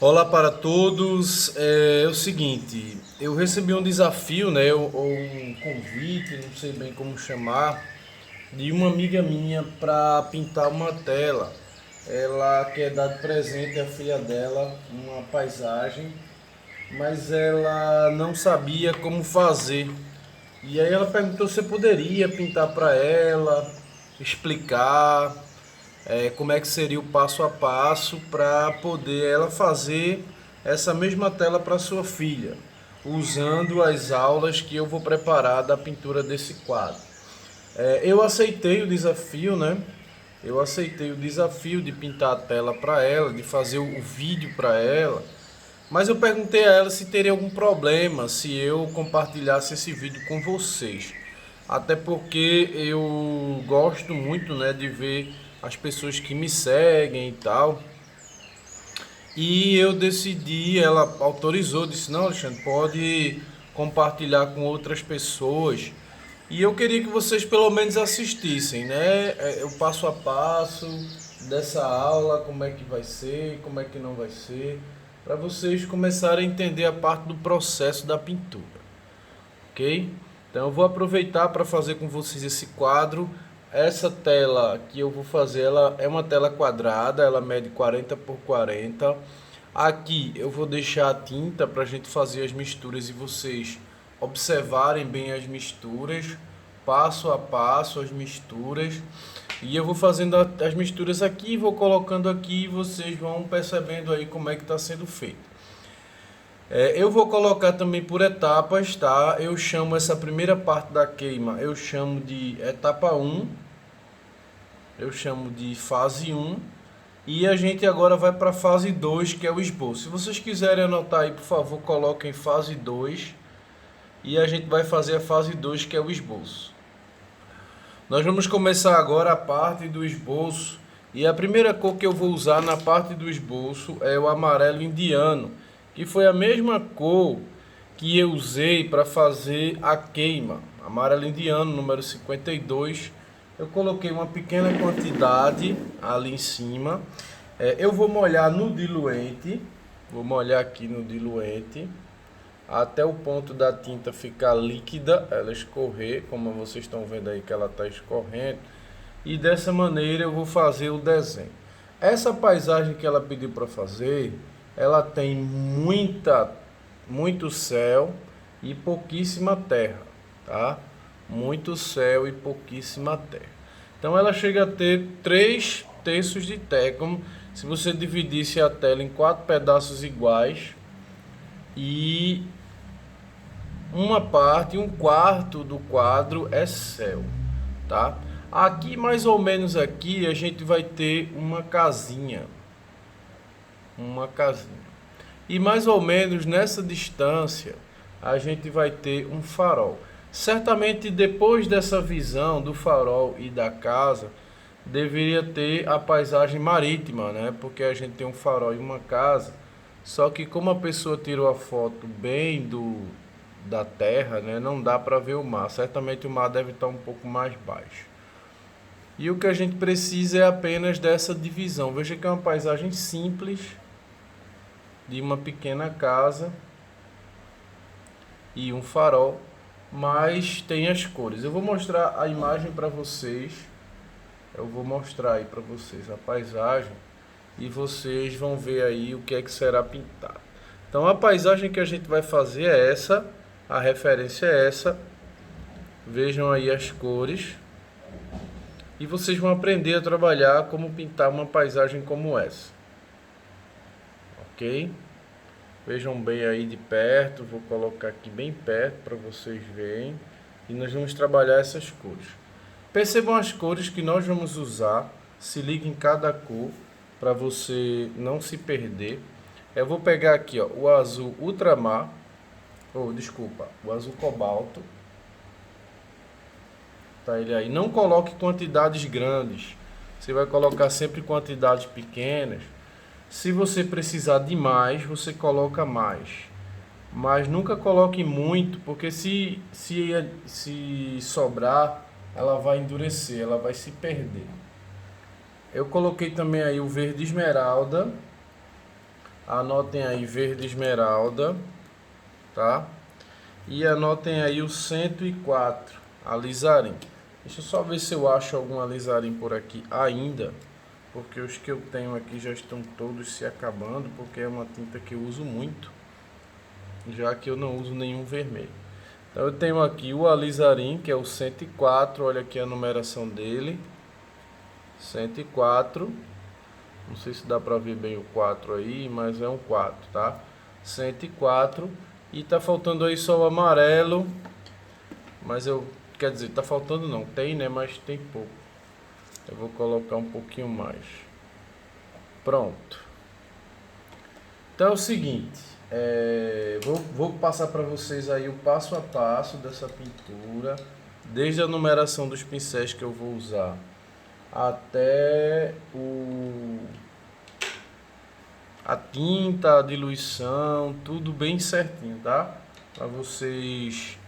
Olá para todos. É o seguinte, eu recebi um desafio, né, ou um convite, não sei bem como chamar, de uma amiga minha para pintar uma tela. Ela quer dar de presente à filha dela uma paisagem, mas ela não sabia como fazer. E aí ela perguntou se eu poderia pintar para ela, explicar como é que seria o passo a passo para poder ela fazer essa mesma tela para sua filha, usando as aulas que eu vou preparar da pintura desse quadro. Eu aceitei o desafio, né? Eu aceitei o desafio de pintar a tela para ela, de fazer o vídeo para ela, mas eu perguntei a ela se teria algum problema se eu compartilhasse esse vídeo com vocês. Até porque eu gosto muito, né, de ver as pessoas que me seguem e tal. E eu decidi, ela autorizou, disse: "Não, Alexandre, pode compartilhar com outras pessoas". E eu queria que vocês pelo menos assistissem, né? O passo a passo dessa aula, como é que vai ser, como é que não vai ser, para vocês começarem a entender a parte do processo da pintura, ok? Então eu vou aproveitar para fazer com vocês esse quadro. Essa tela que eu vou fazer, ela é uma tela quadrada, ela mede 40 por 40. Aqui eu vou deixar a tinta para a gente fazer as misturas e vocês observarem bem as misturas, passo a passo as misturas. E eu vou fazendo as misturas aqui, vou colocando aqui e vocês vão percebendo aí como é que está sendo feito. Eu vou colocar também por etapas, tá? Eu chamo essa primeira parte da queima, eu chamo de etapa um, eu chamo de fase um. E a gente agora vai para a fase 2, que é o esboço. Se vocês quiserem anotar aí, por favor, coloquem fase 2. E a gente vai fazer a fase 2, que é o esboço. Nós vamos começar agora a parte do esboço. E a primeira cor que eu vou usar na parte do esboço é o amarelo indiano, que foi a mesma cor que eu usei para fazer a queima. Amarelo indiano, número 52. Eu coloquei uma pequena quantidade ali em cima. Eu vou molhar no diluente. Vou molhar aqui no diluente até o ponto da tinta ficar líquida, ela escorrer, como vocês estão vendo aí que ela está escorrendo. E dessa maneira eu vou fazer o desenho. Essa paisagem que ela pediu para fazer, ela tem muito céu e pouquíssima terra, tá? Muito céu e pouquíssima terra. Então ela chega a ter 3 terços de terra, como se você dividisse a tela em 4 pedaços iguais e uma parte, um quarto do quadro é céu, tá? Aqui, mais ou menos aqui, a gente vai ter uma casinha. E mais ou menos nessa distância, a gente vai ter um farol. Certamente depois dessa visão do farol e da casa, deveria ter a paisagem marítima, né? Porque a gente tem um farol e uma casa. Só que como a pessoa tirou a foto bem da terra, né? Não dá para ver o mar. Certamente o mar deve estar um pouco mais baixo. E o que a gente precisa é apenas dessa divisão. Veja que é uma paisagem simples de uma pequena casa e um farol, mas tem as cores. Eu vou mostrar a imagem para vocês. Eu vou mostrar aí para vocês a paisagem e vocês vão ver aí o que é que será pintado. Então a paisagem que a gente vai fazer é essa, a referência é essa. Vejam aí as cores e vocês vão aprender a trabalhar como pintar uma paisagem como essa. Ok? Vejam bem aí de perto, vou colocar aqui bem perto para vocês verem. E nós vamos trabalhar essas cores. Percebam as cores que nós vamos usar, se ligue em cada cor para você não se perder. Eu vou pegar aqui, ó, o azul ultramar, o azul cobalto. Tá ele aí. Não coloque quantidades grandes. Você vai colocar sempre quantidades pequenas. Se você precisar de mais, você coloca mais. Mas nunca coloque muito, porque se sobrar, ela vai endurecer, ela vai se perder. Eu coloquei também aí o verde esmeralda. Anotem aí verde esmeralda, tá? E anotem aí o 104, alizarim. Deixa eu só ver se eu acho algum alizarim por aqui ainda, porque os que eu tenho aqui já estão todos se acabando, porque é uma tinta que eu uso muito, já que eu não uso nenhum vermelho. Então eu tenho aqui o alizarim, que é o 104, olha aqui a numeração dele, 104. Não sei se dá pra ver bem o 4 aí, mas é um 4, tá? 104. E tá faltando aí só o amarelo. Mas quer dizer, tá faltando não, tem, né? Mas tem pouco. Eu vou colocar um pouquinho mais. Pronto. Então é o seguinte, vou passar para vocês aí o passo a passo dessa pintura, desde a numeração dos pincéis que eu vou usar até a tinta, a diluição, tudo bem certinho, tá? Para vocês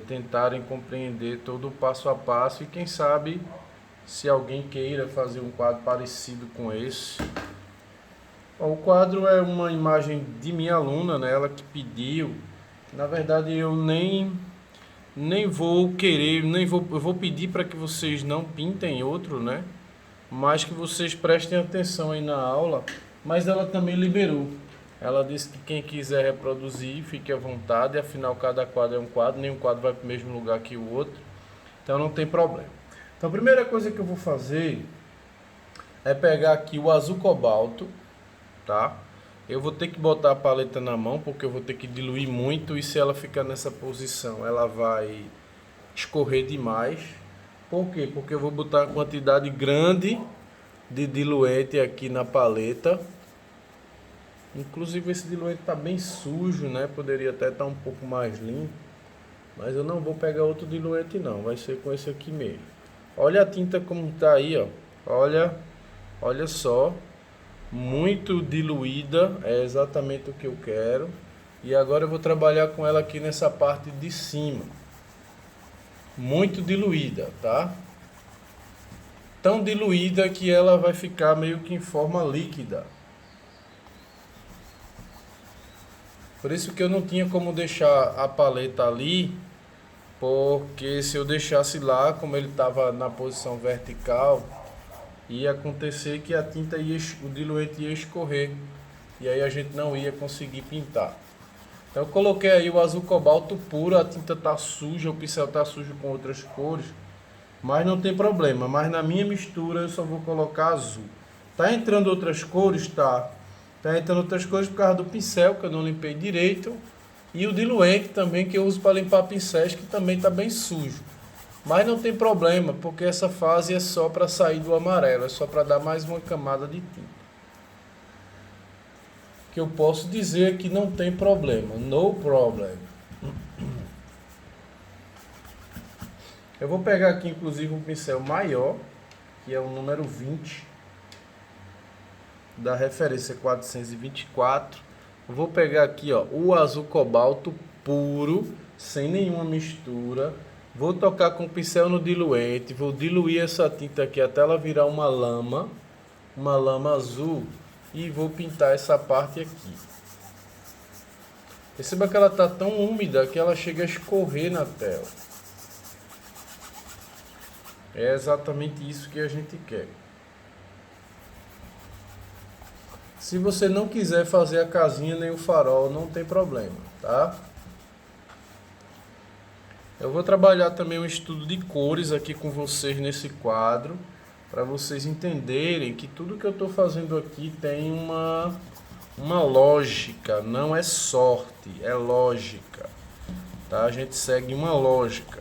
tentarem compreender todo o passo a passo e quem sabe se alguém queira fazer um quadro parecido com esse. O quadro é uma imagem de minha aluna, né? Ela que pediu. Na verdade eu nem vou querer, eu vou pedir para que vocês não pintem outro, né? Mas que vocês prestem atenção aí na aula. Mas ela também liberou. Ela disse que quem quiser reproduzir, fique à vontade. Afinal, cada quadro é um quadro, nenhum quadro vai para o mesmo lugar que o outro. Então não tem problema. Então a primeira coisa que eu vou fazer é pegar aqui o azul cobalto, tá? Eu vou ter que botar a paleta na mão, porque eu vou ter que diluir muito. E se ela ficar nessa posição, ela vai escorrer demais. Por quê? Porque eu vou botar uma quantidade grande de diluente aqui na paleta. Inclusive esse diluente está bem sujo, né? Poderia até estar um pouco mais limpo. Mas eu não vou pegar outro diluente não, vai ser com esse aqui mesmo. Olha a tinta como está aí, ó. Olha só. Muito diluída, é exatamente o que eu quero. E agora eu vou trabalhar com ela aqui nessa parte de cima. Muito diluída, tá? Tão diluída que ela vai ficar meio que em forma líquida. Por isso que eu não tinha como deixar a paleta ali, porque se eu deixasse lá, como ele estava na posição vertical, ia acontecer que a tinta o diluente ia escorrer e aí a gente não ia conseguir pintar. Então eu coloquei aí o azul cobalto puro, a tinta tá suja, o pincel tá sujo com outras cores, mas não tem problema, mas na minha mistura eu só vou colocar azul. Tá entrando outras cores? Tá entrando outras cores por causa do pincel que eu não limpei direito e o diluente também que eu uso para limpar pincéis, que também tá bem sujo. Mas não tem problema, porque essa fase é só para sair do amarelo, é só para dar mais uma camada de tinta. Que eu posso dizer que não tem problema, no problem. Eu vou pegar aqui inclusive um pincel maior, que é o número 20, da referência 424. Eu vou pegar aqui, ó, o azul cobalto puro, sem nenhuma mistura. Vou tocar com o pincel no diluente, vou diluir essa tinta aqui até ela virar uma lama azul e vou pintar essa parte aqui. Perceba que ela está tão úmida que ela chega a escorrer na tela. É exatamente isso que a gente quer. Se você não quiser fazer a casinha nem o farol, não tem problema, tá? Eu vou trabalhar também um estudo de cores aqui com vocês nesse quadro, para vocês entenderem que tudo que eu estou fazendo aqui tem uma lógica, não é sorte, é lógica, tá? A gente segue uma lógica.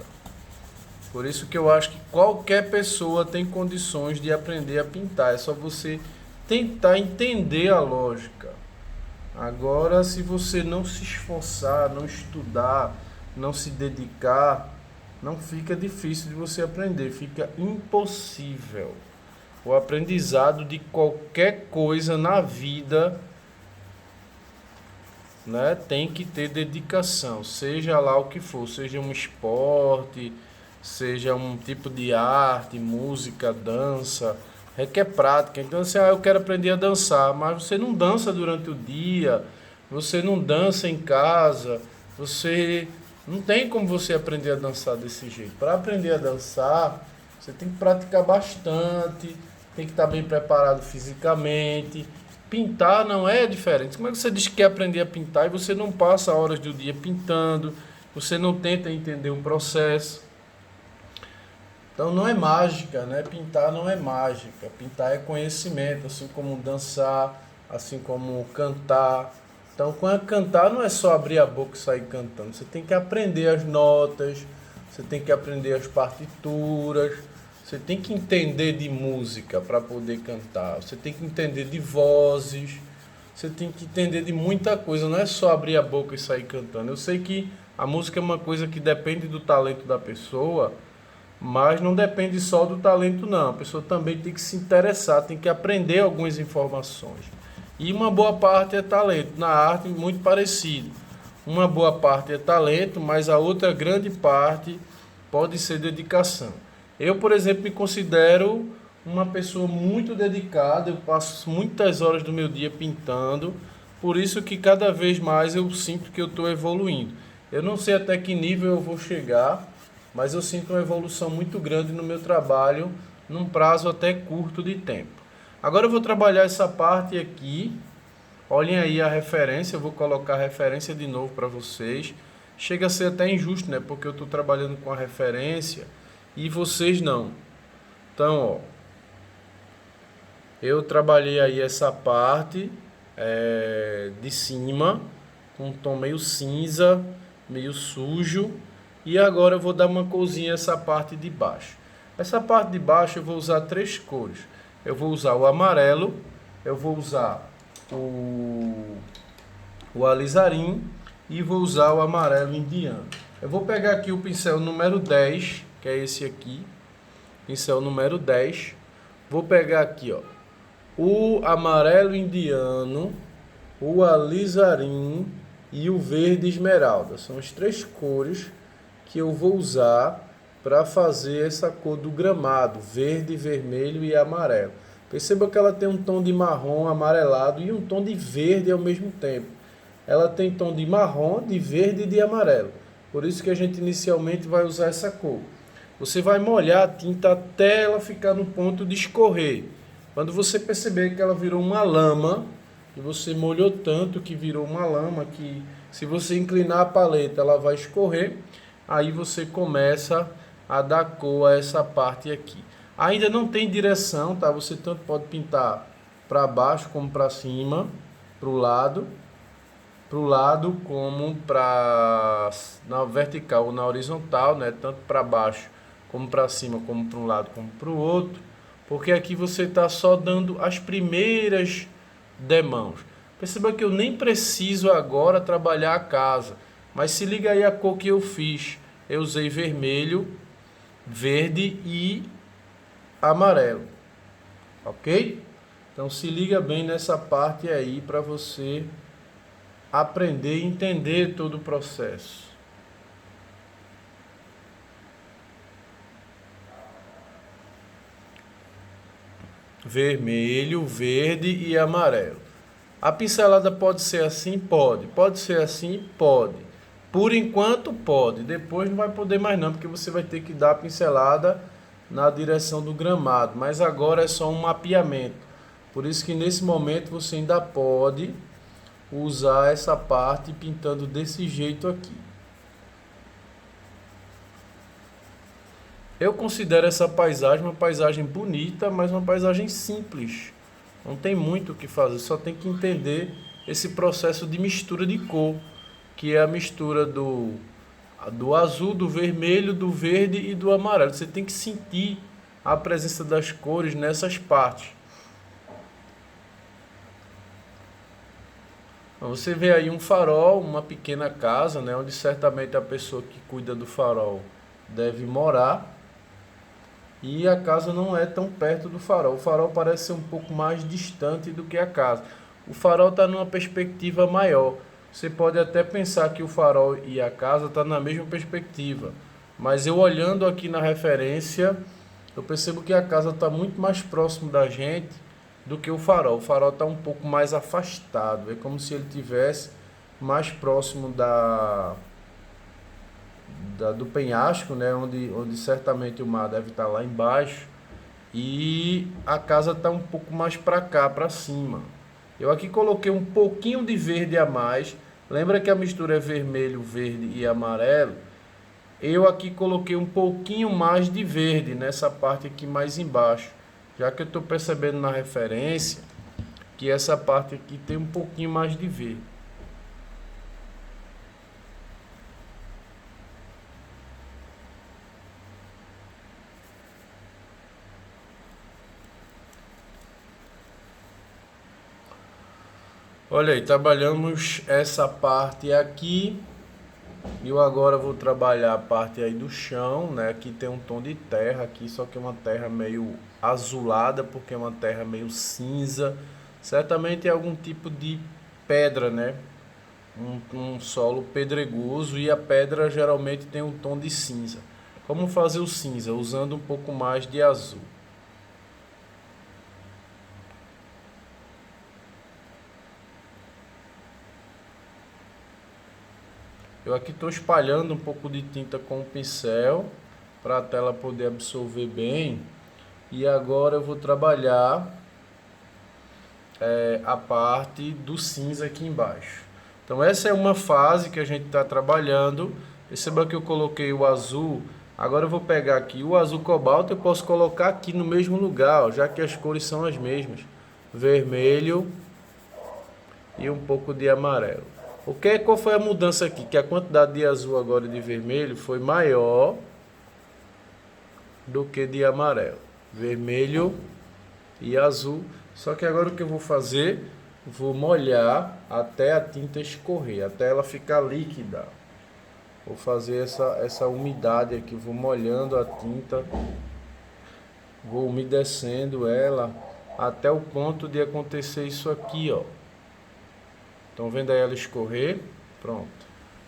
Por isso que eu acho que qualquer pessoa tem condições de aprender a pintar, é só você tentar entender a lógica. Agora, se você não se esforçar, não estudar, não se dedicar, não fica difícil de você aprender, fica impossível. O aprendizado de qualquer coisa na vida, né, tem que ter dedicação, seja lá o que for, seja um esporte, seja um tipo de arte, música, dança, requer prática. Então, assim, eu quero aprender a dançar, mas você não dança durante o dia, você não dança em casa, você não tem como você aprender a dançar desse jeito. Para aprender a dançar, você tem que praticar bastante, tem que estar bem preparado fisicamente. Pintar não é diferente. Como é que você diz que quer aprender a pintar e você não passa horas do dia pintando, você não tenta entender o processo? Então não é mágica, né? Pintar não é mágica. Pintar é conhecimento, assim como dançar, assim como cantar. Então, quando cantar não é só abrir a boca e sair cantando. Você tem que aprender as notas, você tem que aprender as partituras, você tem que entender de música para poder cantar. Você tem que entender de vozes, você tem que entender de muita coisa. Não é só abrir a boca e sair cantando. Eu sei que a música é uma coisa que depende do talento da pessoa, mas não depende só do talento, não. A pessoa também tem que se interessar, tem que aprender algumas informações. E uma boa parte é talento. Na arte, muito parecido. Uma boa parte é talento, mas a outra grande parte pode ser dedicação. Eu, por exemplo, me considero uma pessoa muito dedicada. Eu passo muitas horas do meu dia pintando. Por isso que cada vez mais eu sinto que eu estou evoluindo. Eu não sei até que nível eu vou chegar, mas eu sinto uma evolução muito grande no meu trabalho, num prazo até curto de tempo. Agora eu vou trabalhar essa parte aqui. Olhem aí a referência, eu vou colocar a referência de novo para vocês. Chega a ser até injusto, né? Porque eu estou trabalhando com a referência e vocês não. Então, ó, eu trabalhei aí essa parte de cima, com um tom meio cinza, meio sujo. E agora eu vou dar uma corzinha essa parte de baixo. Essa parte de baixo eu vou usar três cores. Eu vou usar o amarelo, eu vou usar o alizarim e vou usar o amarelo indiano. Eu vou pegar aqui o pincel número 10, que é esse aqui. Pincel número 10. Vou pegar aqui, ó, o amarelo indiano, o alizarim e o verde esmeralda. São as três cores que eu vou usar para fazer essa cor do gramado, verde, vermelho e amarelo. Perceba que ela tem um tom de marrom amarelado e um tom de verde ao mesmo tempo. Ela tem tom de marrom, de verde e de amarelo. Por isso que a gente inicialmente vai usar essa cor. Você vai molhar a tinta até ela ficar no ponto de escorrer. Quando você perceber que ela virou uma lama, e você molhou tanto que virou uma lama, que se você inclinar a paleta ela vai escorrer, aí você começa a dar cor a essa parte aqui. Ainda não tem direção, tá? Você tanto pode pintar para baixo como para cima, para o lado como para na vertical ou na horizontal, né? Tanto para baixo como para cima, como para um lado como para o outro, porque aqui você está só dando as primeiras demãos. Perceba que eu nem preciso agora trabalhar a casa, mas se liga aí a cor que eu fiz. Eu usei vermelho, verde e amarelo, ok? Então se liga bem nessa parte aí para você aprender e entender todo o processo. Vermelho, verde e amarelo. A pincelada pode ser assim? Pode. Pode ser assim? Pode. Por enquanto pode. Depois não vai poder mais não, porque você vai ter que dar a pincelada na direção do gramado. Mas agora é só um mapeamento. Por isso que nesse momento você ainda pode usar essa parte pintando desse jeito aqui. Eu considero essa paisagem uma paisagem bonita, mas uma paisagem simples. Não tem muito o que fazer, só tem que entender esse processo de mistura de cor, que é a mistura do azul, do vermelho, do verde e do amarelo. Você tem que sentir a presença das cores nessas partes. Você vê aí um farol, uma pequena casa, né, onde certamente a pessoa que cuida do farol deve morar. E a casa não é tão perto do farol. O farol parece ser um pouco mais distante do que a casa. O farol está numa perspectiva maior. Você pode até pensar que o farol e a casa estão na mesma perspectiva. Mas eu olhando aqui na referência, eu percebo que a casa está muito mais próximo da gente do que o farol. O farol está um pouco mais afastado. É como se ele tivesse mais próximo do penhasco, né? Onde certamente o mar deve estar lá embaixo. E a casa está um pouco mais para cá, para cima. Eu aqui coloquei um pouquinho de verde a mais. Lembra que a mistura é vermelho, verde e amarelo? Eu aqui coloquei um pouquinho mais de verde nessa parte aqui mais embaixo, já que eu estou percebendo na referência que essa parte aqui tem um pouquinho mais de verde. Olha aí, trabalhamos essa parte aqui. Eu agora vou trabalhar a parte aí do chão, né? Aqui tem um tom de terra aqui, só que é uma terra meio azulada, porque é uma terra meio cinza. Certamente é algum tipo de pedra, né? Um solo pedregoso e a pedra geralmente tem um tom de cinza. Como fazer o cinza? Usando um pouco mais de azul. Eu aqui estou espalhando um pouco de tinta com o pincel para a tela poder absorver bem. E agora eu vou trabalhar a parte do cinza aqui embaixo. Então essa é uma fase que a gente está trabalhando. Perceba que eu coloquei o azul. Agora eu vou pegar aqui o azul cobalto, eu posso colocar aqui no mesmo lugar, ó, já que as cores são as mesmas. Vermelho e um pouco de amarelo. Qual foi a mudança aqui? Que a quantidade de azul agora e de vermelho foi maior do que de amarelo. Vermelho e azul. Só que agora o que eu vou fazer? Vou molhar até a tinta escorrer, até ela ficar líquida. Vou fazer essa umidade aqui, vou molhando a tinta, vou umedecendo ela até o ponto de acontecer isso aqui, ó. Estão vendo aí ela escorrer? Pronto.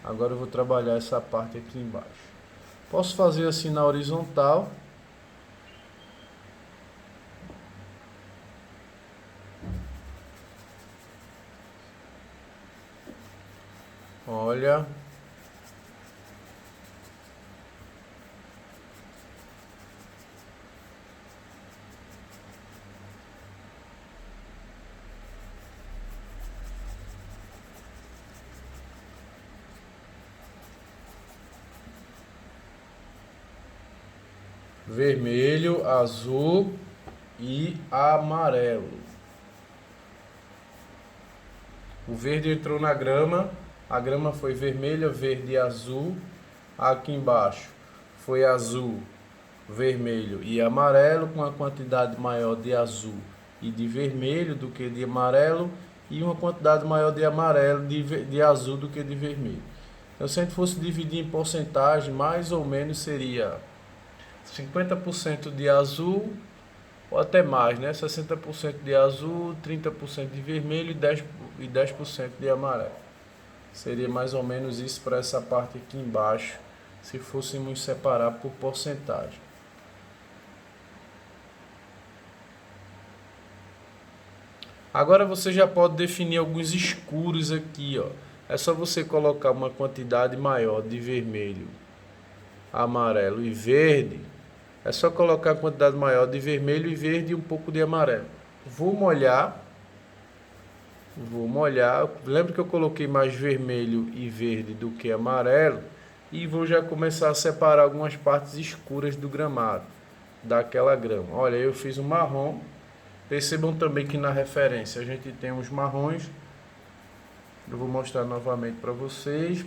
Agora eu vou trabalhar essa parte aqui embaixo. Posso fazer assim na horizontal. Olha. Vermelho, azul e amarelo. O verde entrou na grama, a grama foi vermelha, verde e azul. Aqui embaixo foi azul, vermelho e amarelo, com uma quantidade maior de azul e de vermelho do que de amarelo, e uma quantidade maior de amarelo, de azul do que de vermelho. Então, se a gente fosse dividir em porcentagem, mais ou menos seria 50% de azul, ou até mais, né? 60% de azul, 30% de vermelho e 10% de amarelo. Seria mais ou menos isso para essa parte aqui embaixo, se fôssemos separar por porcentagem. Agora você já pode definir alguns escuros aqui, ó. É só você colocar uma quantidade maior de vermelho, amarelo e verde. É só colocar a quantidade maior de vermelho e verde e um pouco de amarelo. Vou molhar. Lembra que eu coloquei mais vermelho e verde do que amarelo. E vou já começar a separar algumas partes escuras do gramado, daquela grama. Olha, eu fiz um marrom. Percebam também que na referência a gente tem os marrons. Eu vou mostrar novamente para vocês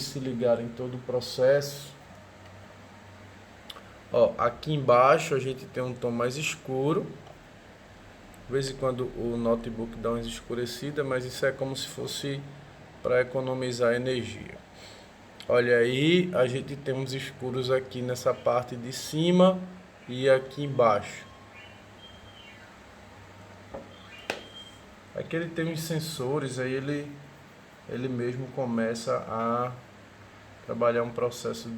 se ligarem em todo o processo. Ó, aqui embaixo a gente tem um tom mais escuro. De vez em quando o notebook dá uma escurecida, mas isso é como se fosse para economizar energia. Olha aí, a gente tem uns escuros aqui nessa parte de cima e aqui embaixo. Aqui ele tem uns sensores, aí ele mesmo começa a trabalhar um processo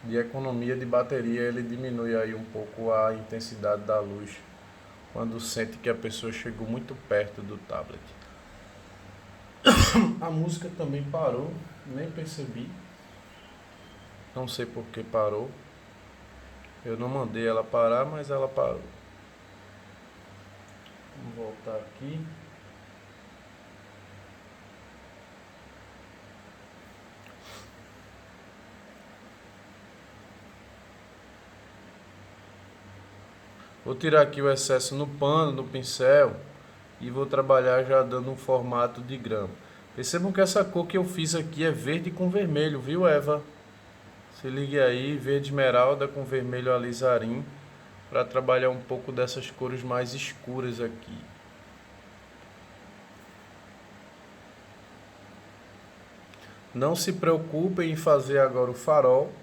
de economia de bateria, ele diminui aí um pouco a intensidade da luz quando sente que a pessoa chegou muito perto do tablet. A música também parou, nem percebi, não sei por que parou. Eu não mandei ela parar, mas ela parou. Vamos voltar aqui. Vou tirar aqui o excesso no pano, no pincel, e vou trabalhar já dando um formato de grama. Percebam que essa cor que eu fiz aqui é verde com vermelho, viu, Eva? Se ligue aí, verde esmeralda com vermelho alizarim, para trabalhar um pouco dessas cores mais escuras aqui. Não se preocupem em fazer agora o farol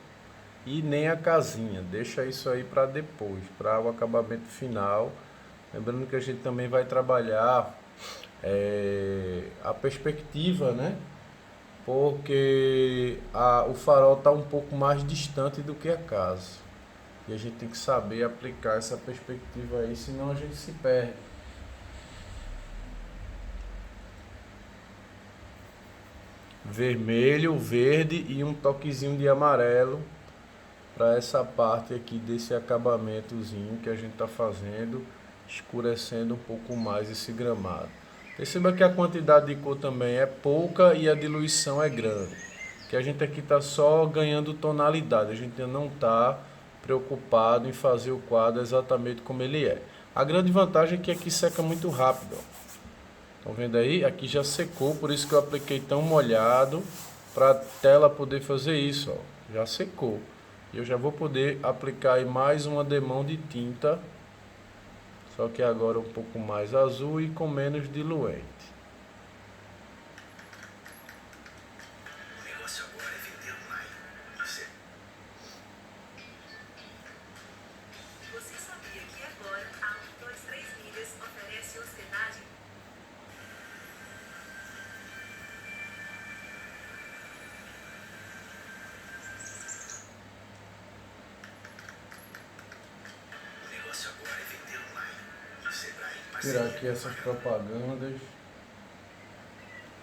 e nem a casinha, deixa isso aí para depois, para o acabamento final. Lembrando que a gente também vai trabalhar a perspectiva, né? Porque o farol está um pouco mais distante do que a casa. E a gente tem que saber aplicar essa perspectiva aí, senão a gente se perde. Vermelho, verde e um toquezinho de amarelo para essa parte aqui desse acabamentozinho que a gente está fazendo, escurecendo um pouco mais esse gramado. Perceba que a quantidade de cor também é pouca e a diluição é grande, que a gente aqui está só ganhando tonalidade, a gente não está preocupado em fazer o quadro exatamente como ele é. A grande vantagem é que aqui seca muito rápido. Estão vendo aí? Aqui já secou, por isso que eu apliquei tão molhado, para a tela poder fazer isso, ó. Já secou. E eu já vou poder aplicar aí mais uma demão de tinta, só que agora um pouco mais azul e com menos diluente. O negócio agora é vender online. Você sabia que agora a 123 Milhas oferece hospedagem? O negócio agora é vender online. Tirar aqui essas propagandas.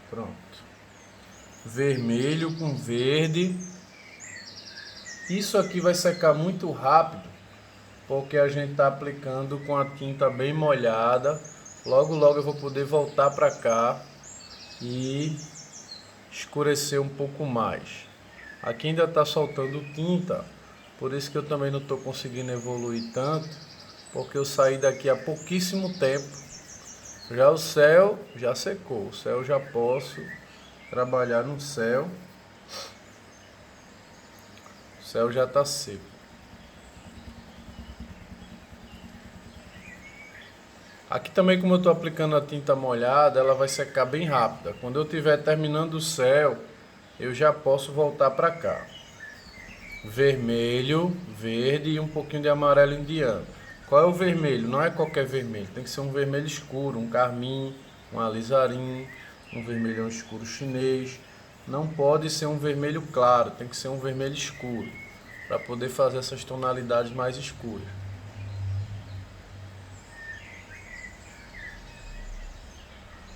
Pronto. Vermelho com verde. Isso aqui vai secar muito rápido, porque a gente está aplicando com a tinta bem molhada. Logo logo eu vou poder voltar para cá e escurecer um pouco mais. Aqui ainda está soltando tinta, por isso que eu também não estou conseguindo evoluir tanto, porque eu saí daqui há pouquíssimo tempo. Já o céu já secou, o céu já posso trabalhar no céu. O céu já está seco. Aqui também, como eu estou aplicando a tinta molhada, ela vai secar bem rápida. Quando eu estiver terminando o céu, eu já posso voltar para cá. Vermelho, verde e um pouquinho de amarelo indiano. Qual é o vermelho? Não é qualquer vermelho, tem que ser um vermelho escuro, um carmim, um alizarim, um vermelhão escuro chinês. Não pode ser um vermelho claro, tem que ser um vermelho escuro, para poder fazer essas tonalidades mais escuras.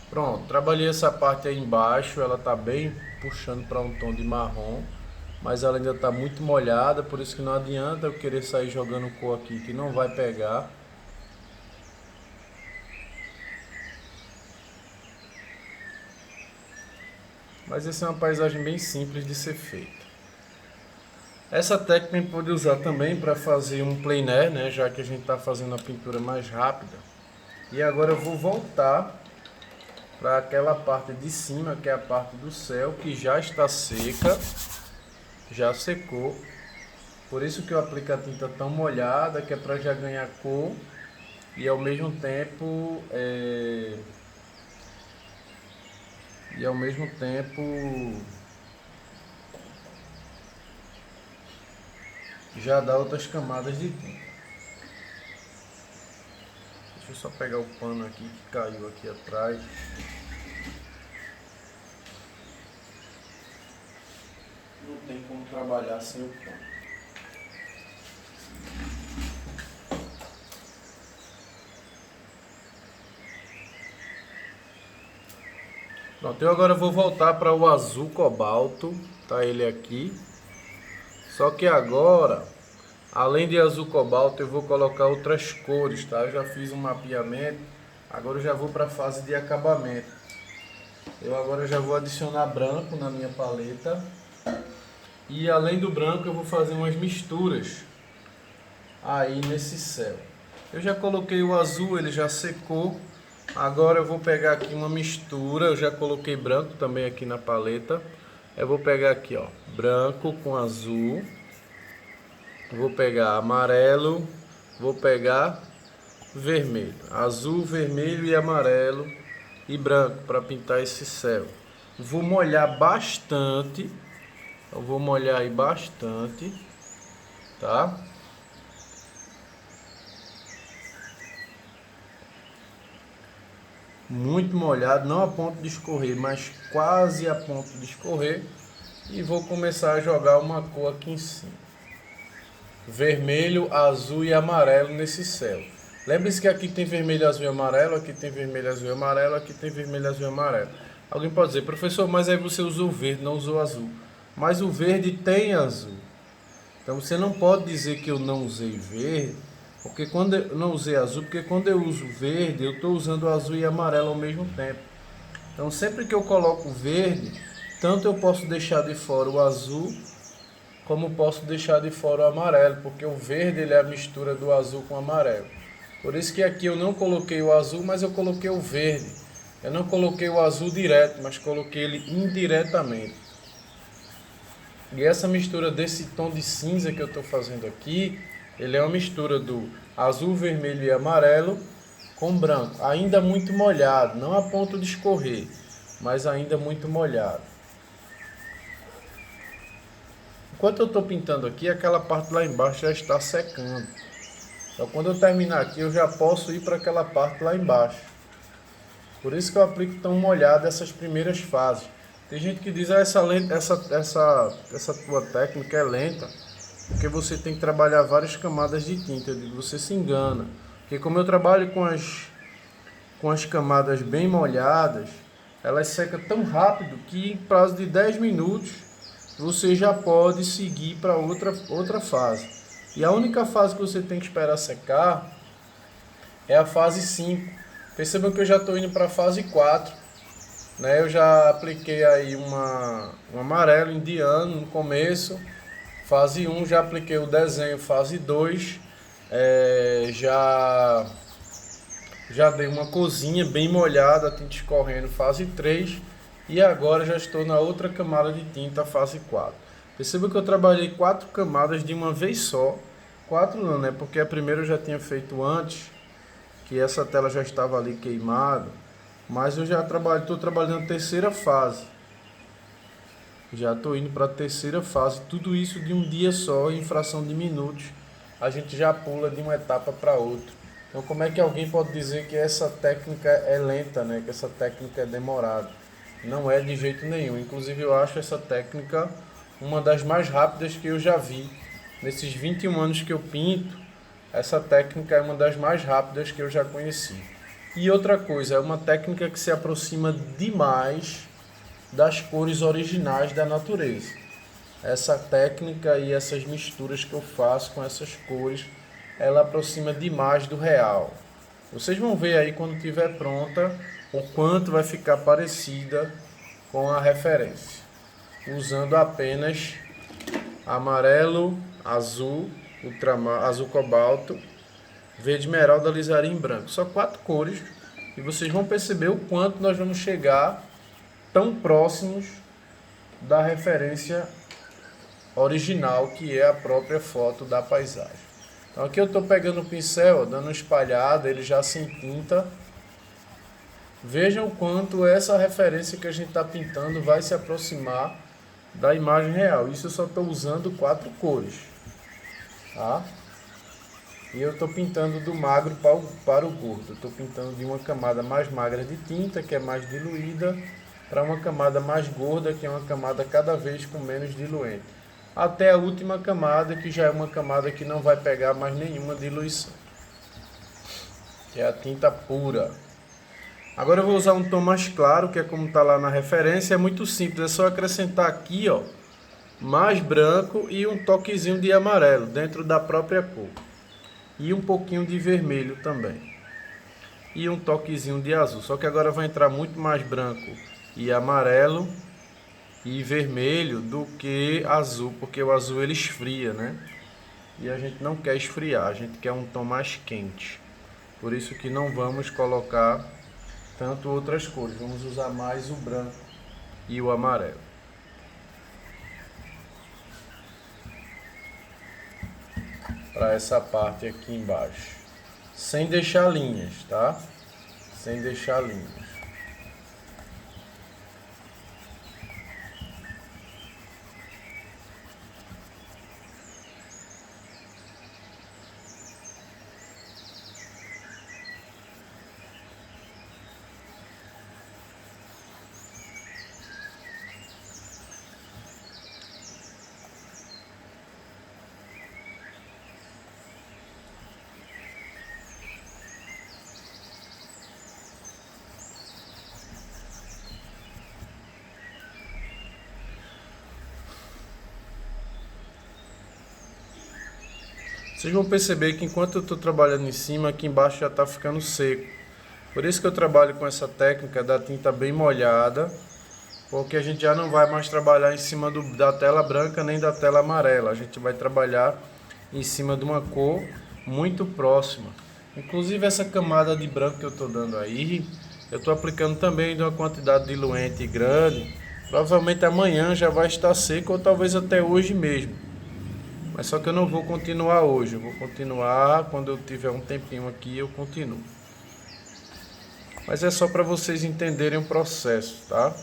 Pronto, trabalhei essa parte aí embaixo, ela está bem puxando para um tom de marrom, mas ela ainda está muito molhada, por isso que não adianta eu querer sair jogando cor aqui que não vai pegar. Mas essa é uma paisagem bem simples de ser feita. Essa técnica a gente pode usar também para fazer um plein air, né, já que a gente está fazendo a pintura mais rápida. E agora eu vou voltar para aquela parte de cima, que é a parte do céu, que já está seca, já secou. Por isso que eu aplico a tinta tão molhada, que é para já ganhar cor e ao mesmo tempo já dá outras camadas de tinta. Deixa eu só pegar o pano aqui que caiu aqui atrás. Não tem como trabalhar sem o pano. Pronto, eu agora vou voltar para o azul cobalto, tá ele aqui. Só que agora, além de azul cobalto, eu vou colocar outras cores, tá? Eu já fiz um mapeamento, agora eu já vou para a fase de acabamento. Eu agora já vou adicionar branco na minha paleta. E além do branco eu vou fazer umas misturas aí nesse céu. Eu já coloquei o azul, ele já secou. Agora eu vou pegar aqui uma mistura, eu já coloquei branco também aqui na paleta. Eu vou pegar aqui, ó, branco com azul. Vou pegar amarelo, vou pegar vermelho. Azul, vermelho e amarelo e branco para pintar esse céu. Vou molhar bastante. Eu vou molhar aí bastante, tá? Muito molhado, não a ponto de escorrer, mas quase a ponto de escorrer. E vou começar a jogar uma cor aqui em cima. Vermelho, azul e amarelo nesse céu. Lembre-se que aqui tem vermelho, azul e amarelo, aqui tem vermelho, azul e amarelo, aqui tem vermelho, azul e amarelo. Alguém pode dizer, professor, mas aí você usou verde, não usou azul. Mas o verde tem azul. Então você não pode dizer que eu não usei verde, porque quando eu não usei azul, porque quando eu uso verde, eu estou usando azul e amarelo ao mesmo tempo. Então sempre que eu coloco verde, tanto eu posso deixar de fora o azul, como posso deixar de fora o amarelo, porque o verde ele é a mistura do azul com o amarelo. Por isso que aqui eu não coloquei o azul, mas eu coloquei o verde. Eu não coloquei o azul direto, mas coloquei ele indiretamente. E essa mistura desse tom de cinza que eu estou fazendo aqui, ele é uma mistura do azul, vermelho e amarelo com branco. Ainda muito molhado, não a ponto de escorrer, mas ainda muito molhado. Enquanto eu estou pintando aqui, aquela parte lá embaixo já está secando. Então quando eu terminar aqui, eu já posso ir para aquela parte lá embaixo. Por isso que eu aplico tão molhado essas primeiras fases. Tem gente que diz, essa tua técnica é lenta, porque você tem que trabalhar várias camadas de tinta. Eu digo, você se engana. Porque como eu trabalho com as camadas bem molhadas, elas secam tão rápido que em prazo de 10 minutos você já pode seguir para outra fase. E a única fase que você tem que esperar secar é a fase 5. Percebam que eu já estou indo para a fase 4. Né, eu já apliquei aí um amarelo indiano no começo, fase 1, já apliquei o desenho, fase 2, já dei uma corzinha bem molhada, tinta escorrendo, fase 3, e agora já estou na outra camada de tinta, fase 4. Perceba que eu trabalhei 4 camadas de uma vez só, 4 não, né, porque a primeira eu já tinha feito antes, que essa tela já estava ali queimada. Mas eu já estou trabalhando a terceira fase. Já estou indo para a terceira fase. Tudo isso de um dia só, em fração de minutos. A gente já pula de uma etapa para outra. Então como é que alguém pode dizer que essa técnica é lenta, né? Que essa técnica é demorada? Não é de jeito nenhum. Inclusive eu acho essa técnica uma das mais rápidas que eu já vi. Nesses 21 anos que eu pinto, essa técnica é uma das mais rápidas que eu já conheci. E outra coisa, é uma técnica que se aproxima demais das cores originais da natureza. Essa técnica e essas misturas que eu faço com essas cores, ela aproxima demais do real. Vocês vão ver aí quando estiver pronta o quanto vai ficar parecida com a referência. Usando apenas amarelo, azul, ultramar, azul cobalto, verde esmeralda, alizarim branco. Só 4 cores e vocês vão perceber o quanto nós vamos chegar tão próximos da referência original, que é a própria foto da paisagem. Então aqui eu estou pegando o pincel, dando uma espalhada, ele já sem tinta. Vejam o quanto essa referência que a gente está pintando vai se aproximar da imagem real. Isso eu só estou usando 4 cores, tá? E eu estou pintando do magro para o gordo. Estou pintando de uma camada mais magra de tinta, que é mais diluída, para uma camada mais gorda, que é uma camada cada vez com menos diluente. Até a última camada, que já é uma camada que não vai pegar mais nenhuma diluição, que é a tinta pura. Agora eu vou usar um tom mais claro, que é como está lá na referência. É muito simples, é só acrescentar aqui, ó, mais branco e um toquezinho de amarelo dentro da própria cor. E um pouquinho de vermelho também. E um toquezinho de azul. Só que agora vai entrar muito mais branco e amarelo e vermelho do que azul, porque o azul ele esfria, né? E a gente não quer esfriar, a gente quer um tom mais quente. Por isso que não vamos colocar tanto outras cores, vamos usar mais o branco e o amarelo. Para essa parte aqui embaixo, sem deixar linhas, tá? Sem deixar linhas. Vocês vão perceber que enquanto eu estou trabalhando em cima, aqui embaixo já está ficando seco. Por isso que eu trabalho com essa técnica da tinta bem molhada, porque a gente já não vai mais trabalhar em cima da tela branca nem da tela amarela. A gente vai trabalhar em cima de uma cor muito próxima. Inclusive essa camada de branco que eu estou dando aí, eu estou aplicando também de uma quantidade diluente grande. Provavelmente amanhã já vai estar seco ou talvez até hoje mesmo. Mas só que eu não vou continuar hoje, eu vou continuar quando eu tiver um tempinho aqui, eu continuo. Mas é só para vocês entenderem o processo, tá?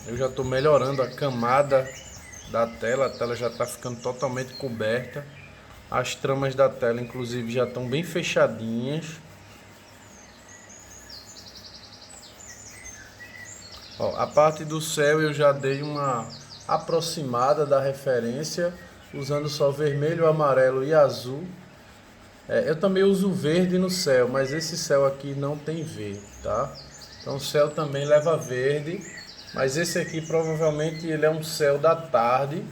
Eu já estou melhorando a camada da tela, a tela já está ficando totalmente coberta. As tramas da tela, inclusive, já estão bem fechadinhas. Ó, a parte do céu eu já dei uma aproximada da referência, usando só vermelho, amarelo e azul. Eu também uso verde no céu, mas esse céu aqui não tem verde, tá? Então o céu também leva verde, mas esse aqui provavelmente ele é um céu da tarde,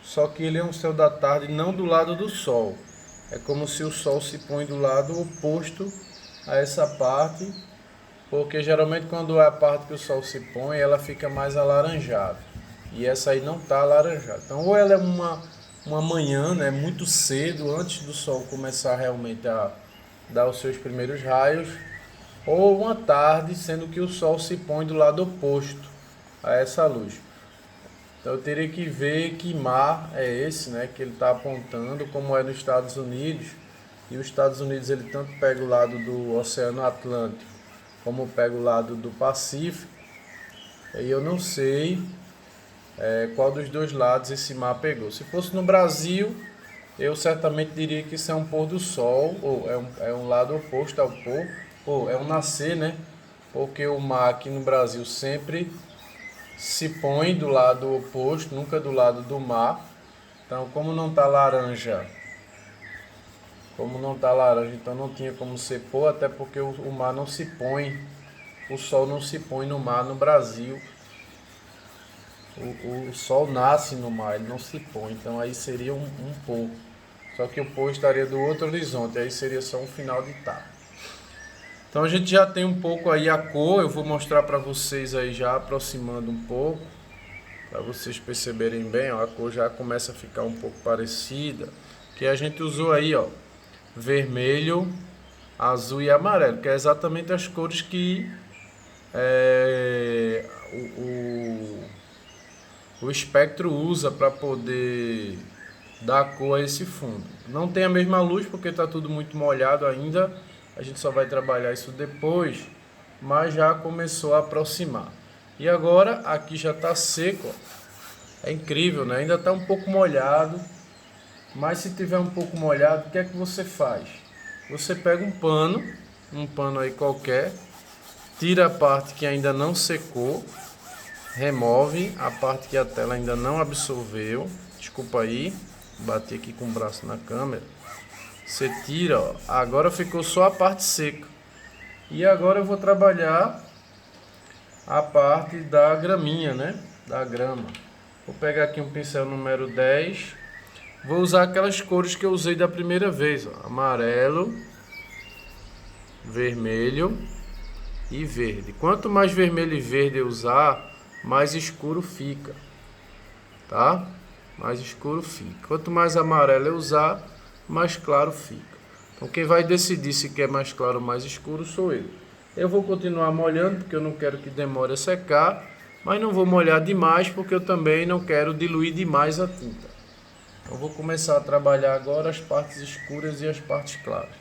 só que ele é um céu da tarde não do lado do sol. É como se o sol se põe do lado oposto a essa parte, porque geralmente quando é a parte que o sol se põe, ela fica mais alaranjada. E essa aí não está alaranjada. Então ou ela é uma manhã, né, muito cedo, antes do sol começar realmente a dar os seus primeiros raios, ou uma tarde, sendo que o sol se põe do lado oposto a essa luz. Então eu teria que ver que mar é esse, né, que ele está apontando, como é nos Estados Unidos. E os Estados Unidos ele tanto pega o lado do Oceano Atlântico como pega o lado do Pacífico, e eu não sei qual dos dois lados esse mar pegou. Se fosse no Brasil, eu certamente diria que isso é um pôr do sol, ou é um lado oposto ao pôr, ou é um nascer, né? Porque o mar aqui no Brasil sempre se põe do lado oposto, nunca do lado do mar. Então, como não está laranja, então não tinha como ser pôr, até porque o mar não se põe, o sol não se põe no mar no Brasil. O sol nasce no mar, ele não se põe, então aí seria um pôr. Só que o pôr estaria do outro horizonte, aí seria só um final de tarde. Então a gente já tem um pouco aí a cor, eu vou mostrar para vocês aí já aproximando um pouco, para vocês perceberem bem, ó, a cor já começa a ficar um pouco parecida, que a gente usou aí, ó, vermelho, azul e amarelo, que é exatamente as cores que o espectro usa para poder dar cor a esse fundo. Não tem a mesma luz porque está tudo muito molhado ainda, a gente só vai trabalhar isso depois, mas já começou a aproximar. E agora aqui já está seco, ó. É incrível, né? Ainda está um pouco molhado, mas se tiver um pouco molhado, o que é que você faz? Você pega um pano aí qualquer, tira a parte que ainda não secou, remove a parte que a tela ainda não absorveu. Desculpa aí, bati aqui com o braço na câmera. Você tira, ó. Agora ficou só a parte seca. E agora eu vou trabalhar a parte da graminha, né? Da grama. Vou pegar aqui um pincel número 10. Vou usar aquelas cores que eu usei da primeira vez, ó. Amarelo, vermelho e verde. Quanto mais vermelho e verde eu usar, mais escuro fica, tá? Mais escuro fica. Quanto mais amarelo eu usar, mais claro fica. Então quem vai decidir se quer mais claro ou mais escuro sou eu. Eu vou continuar molhando porque eu não quero que demore a secar, mas não vou molhar demais porque eu também não quero diluir demais a tinta. Eu vou começar a trabalhar agora as partes escuras e as partes claras.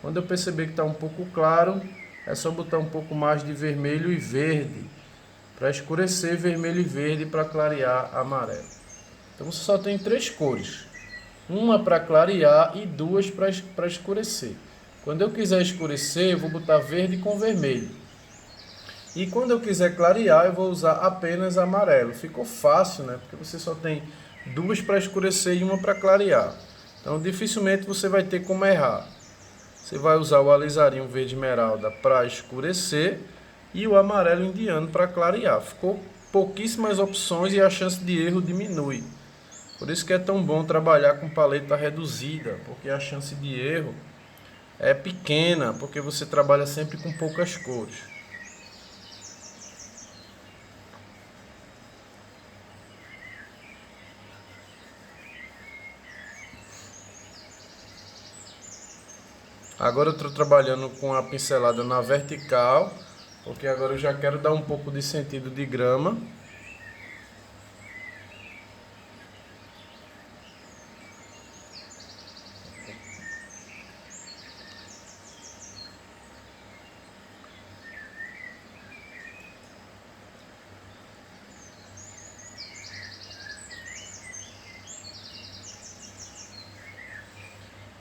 Quando eu perceber que está um pouco claro, é só botar um pouco mais de vermelho e verde para escurecer, vermelho e verde para clarear amarelo. Então você só tem 3 cores, uma para clarear e 2 para escurecer. Quando eu quiser escurecer, eu vou botar verde com vermelho. E quando eu quiser clarear, eu vou usar apenas amarelo. Ficou fácil, né? Porque você só tem 2 para escurecer e uma para clarear. Então dificilmente você vai ter como errar. Você vai usar o alizarinho verde esmeralda para escurecer e o amarelo indiano para clarear. Ficou pouquíssimas opções e a chance de erro diminui. Por isso que é tão bom trabalhar com paleta reduzida, porque a chance de erro é pequena, porque você trabalha sempre com poucas cores. Agora eu estou trabalhando com a pincelada na vertical, porque agora eu já quero dar um pouco de sentido de grama.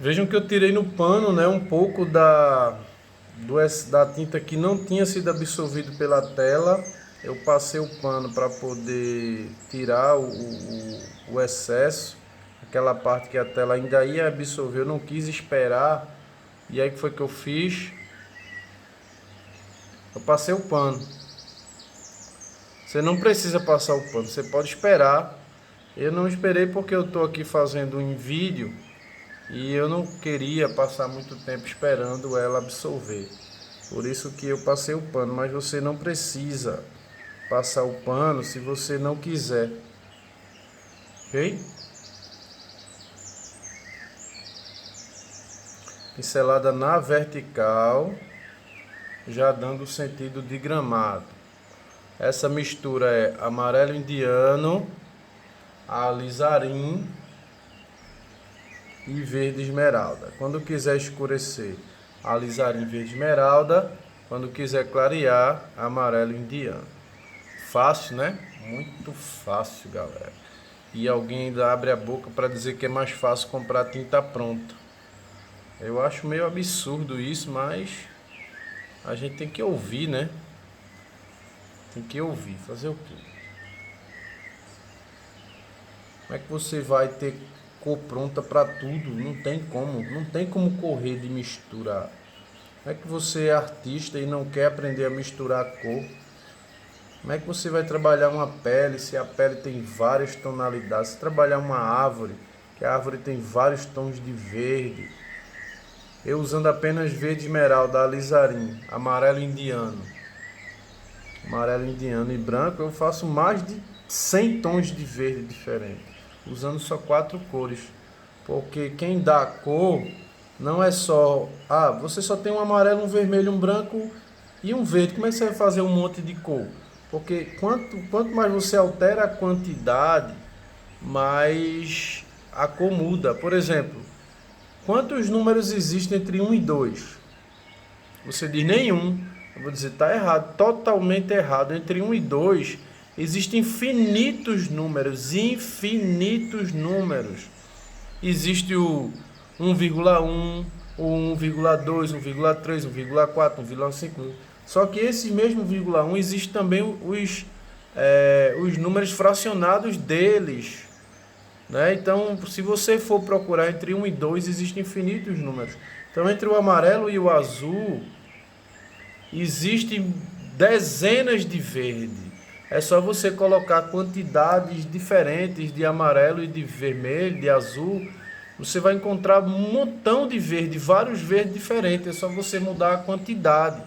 Vejam que eu tirei no pano, né, um pouco da tinta que não tinha sido absorvido pela tela. Eu passei o pano para poder tirar o excesso, aquela parte que a tela ainda ia absorver. Eu não quis esperar. E aí o que foi que eu fiz? Eu passei o pano. Você não precisa passar o pano, você pode esperar. Eu não esperei porque eu estou aqui fazendo em vídeo. E eu não queria passar muito tempo esperando ela absorver. Por isso que eu passei o pano. Mas você não precisa passar o pano se você não quiser. Ok? Pincelada na vertical. Já dando o sentido de gramado. Essa mistura é amarelo indiano, alizarim e verde esmeralda. Quando quiser escurecer, alizarim verde esmeralda. Quando quiser clarear, amarelo indiano. Fácil, né? Muito fácil, galera. E alguém ainda abre a boca para dizer que é mais fácil comprar tinta pronta. Eu acho meio absurdo isso, mas a gente tem que ouvir, né? Tem que ouvir. Fazer o quê? Como é que você vai ter cor pronta para tudo? Não tem como correr de misturar. Como é que você é artista e não quer aprender a misturar a cor? Como é que você vai trabalhar uma pele se a pele tem várias tonalidades? Se trabalhar uma árvore, que a árvore tem vários tons de verde. Eu usando apenas verde esmeralda, alizarim, amarelo indiano e branco, eu faço mais de 100 tons de verde diferentes, usando só 4 cores. Porque quem dá a cor não é só, você só tem um amarelo, um vermelho, um branco e um verde. Como é que você vai fazer um monte de cor? Porque quanto mais você altera a quantidade, mais a cor muda. Por exemplo, quantos números existem entre 1 e 2? Você diz nenhum. Eu vou dizer, está errado, totalmente errado. Entre 1 e 2 existem infinitos números. Existe o 1,1, o 1,2, 1,3, 1,4, 1,5. Só que esse mesmo 1,1 existe também os números fracionados deles. né? Então, se você for procurar entre 1 e 2, existem infinitos números. Então, entre o amarelo e o azul, existem dezenas de verde. É só você colocar quantidades diferentes de amarelo e de vermelho, de azul. Você vai encontrar um montão de verde, vários verdes diferentes. É só você mudar a quantidade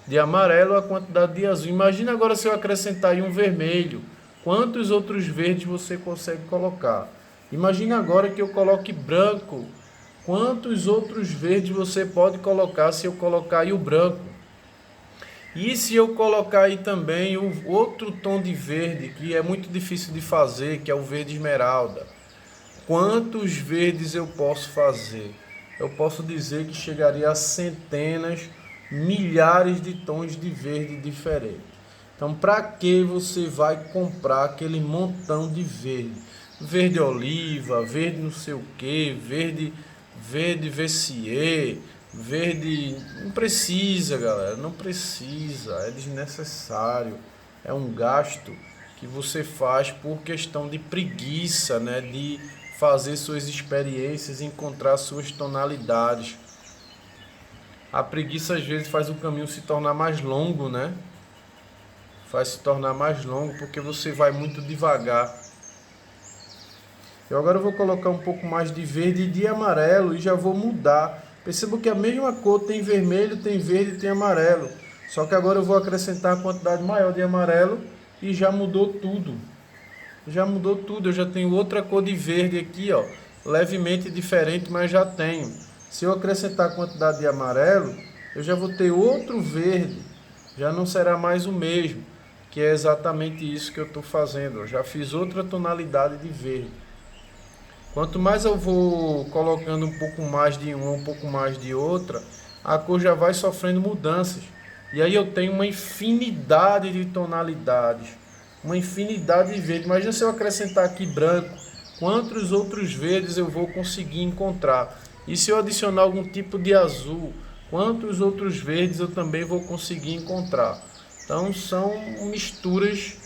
de amarelo, a quantidade de azul. Imagina agora se eu acrescentar aí um vermelho. Quantos outros verdes você consegue colocar? Imagina agora que eu coloque branco. Quantos outros verdes você pode colocar se eu colocar aí o branco? E se eu colocar aí também o outro tom de verde, que é muito difícil de fazer, que é o verde esmeralda? Quantos verdes eu posso fazer? Eu posso dizer que chegaria a centenas, milhares de tons de verde diferentes. Então, para que você vai comprar aquele montão de verde? Verde oliva, verde não sei o que, verde Vessier, verde... Não precisa, galera, não precisa, é desnecessário. É um gasto que você faz por questão de preguiça, né? De fazer suas experiências, encontrar suas tonalidades. A preguiça às vezes faz o caminho se tornar mais longo, né? Faz se tornar mais longo porque você vai muito devagar. Eu agora vou colocar um pouco mais de verde e de amarelo e já vou mudar. Perceba que a mesma cor tem vermelho, tem verde e tem amarelo. Só que agora eu vou acrescentar uma quantidade maior de amarelo e já mudou tudo. Já mudou tudo, eu já tenho outra cor de verde aqui, ó, levemente diferente, mas já tenho. Se eu acrescentar a quantidade de amarelo, eu já vou ter outro verde, já não será mais o mesmo, que é exatamente isso que eu estou fazendo. Eu já fiz outra tonalidade de verde. Quanto mais eu vou colocando um pouco mais de uma, um pouco mais de outra, a cor já vai sofrendo mudanças. E aí eu tenho uma infinidade de tonalidades. Uma infinidade de verdes. Imagina se eu acrescentar aqui branco, quantos outros verdes eu vou conseguir encontrar? E se eu adicionar algum tipo de azul, quantos outros verdes eu também vou conseguir encontrar? Então são misturas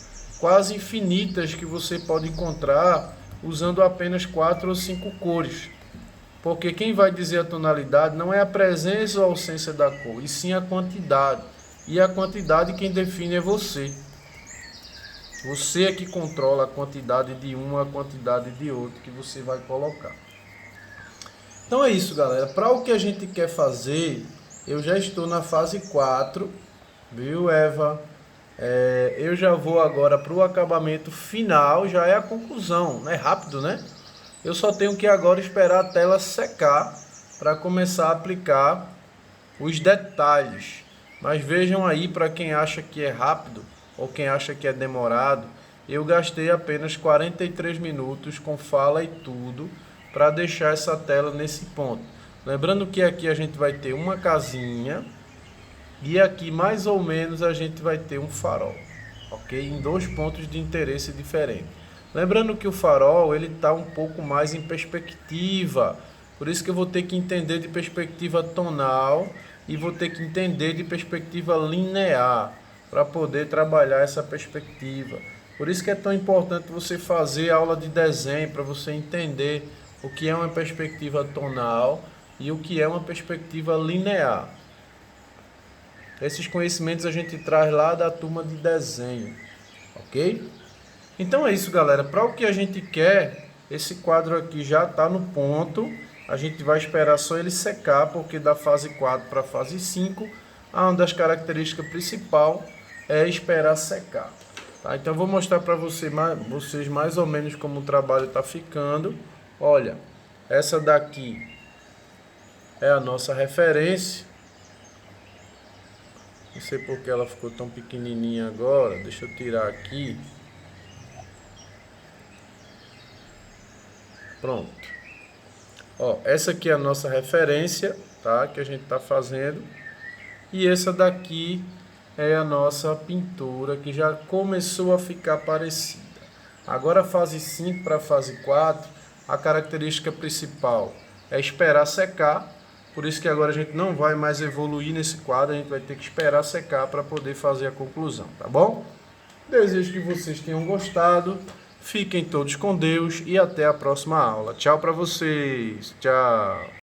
quase infinitas que você pode encontrar usando apenas 4 ou 5 cores. Porque quem vai dizer a tonalidade não é a presença ou a ausência da cor, e sim a quantidade. E a quantidade quem define é você. Você é que controla a quantidade de uma, a quantidade de outro que você vai colocar. Então é isso, galera. Para o que a gente quer fazer, eu já estou na fase 4, viu, Eva? Eu já vou agora para o acabamento final, já é a conclusão. É rápido, né? Eu só tenho que agora esperar a tela secar para começar a aplicar os detalhes. Mas vejam aí, para quem acha que é rápido, ou quem acha que é demorado, eu gastei apenas 43 minutos com fala e tudo para deixar essa tela nesse ponto. Lembrando que aqui a gente vai ter uma casinha e aqui mais ou menos a gente vai ter um farol, ok? Em 2 pontos de interesse diferentes. Lembrando que o farol ele está um pouco mais em perspectiva, por isso que eu vou ter que entender de perspectiva tonal e vou ter que entender de perspectiva linear, para poder trabalhar essa perspectiva. Por isso que é tão importante você fazer aula de desenho, para você entender o que é uma perspectiva tonal e o que é uma perspectiva linear. Esses conhecimentos a gente traz lá da turma de desenho, ok? Então é isso, galera. Para o que a gente quer, esse quadro aqui já está no ponto. A gente vai esperar só ele secar, porque da fase 4 para a fase 5, uma das características principais é esperar secar. Tá? Então eu vou mostrar para vocês mais ou menos como o trabalho está ficando. Olha, essa daqui é a nossa referência. Não sei porque ela ficou tão pequenininha agora. Deixa eu tirar aqui. Pronto. Ó, essa aqui é a nossa referência, tá? Que a gente está fazendo. E essa daqui é a nossa pintura que já começou a ficar parecida. Agora a fase 5 para a fase 4, a característica principal é esperar secar. Por isso que agora a gente não vai mais evoluir nesse quadro, a gente vai ter que esperar secar para poder fazer a conclusão, tá bom? Desejo que vocês tenham gostado. Fiquem todos com Deus e até a próxima aula. Tchau para vocês. Tchau.